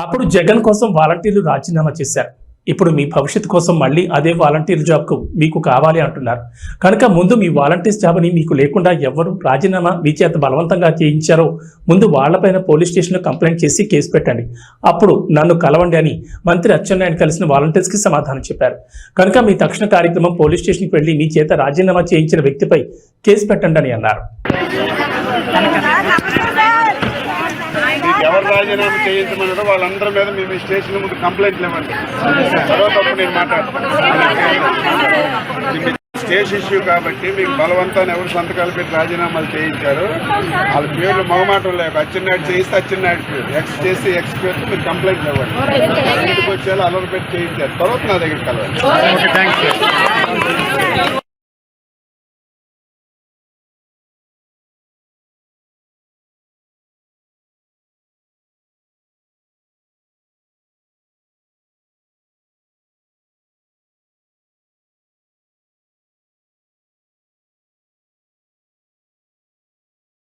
అప్పుడు జగన్ కోసం వాలంటీర్లు రాజీనామా చేశారు. ఇప్పుడు మీ భవిష్యత్తు కోసం మళ్ళీ అదే వాలంటీర్ జాబ్కు మీకు కావాలి అంటున్నారు. కనుక ముందు మీ వాలంటీర్స్ జాబ్ని మీకు లేకుండా ఎవరు రాజీనామా మీ చేత బలవంతంగా చేయించారో ముందు వాళ్లపైన పోలీస్ స్టేషన్లో కంప్లైంట్ చేసి కేసు పెట్టండి. అప్పుడు నన్ను కలవండి అని మంత్రి అచ్చెన్నాయుడు కలిసిన వాలంటీర్స్కి సమాధానం చెప్పారు. కనుక మీ తక్షణ కార్యక్రమం పోలీస్ స్టేషన్కి వెళ్లి మీ చేత రాజీనామా చేయించిన వ్యక్తిపై కేసు పెట్టండి అని అన్నారు. ఎవరు రాజీనామా చేయించమన్నారో వాళ్ళందరి మీద మేము స్టేషన్ ముందు కంప్లైంట్లు ఇవ్వండి. తర్వాత నేను మాట్లాడతాను. స్టేజ్ ఇష్యూ కాబట్టి మీకు బలవంతాన్ని ఎవరు సంతకాలు పెట్టి రాజీనామాలు చేయించారు వాళ్ళ పేర్లు మొహమాటం లేక అచ్చెన్నాయుడు చేయిస్తే అచ్చెన్నాయుడు పేరు, ఎక్స్ చేసి ఎక్స్ పేరుతో మీరు కంప్లైంట్లు ఇవ్వండి. ఇంటికి వచ్చేలా అలవాటు పెట్టి చేయించారు. తర్వాత నా దగ్గరికి కలవండి.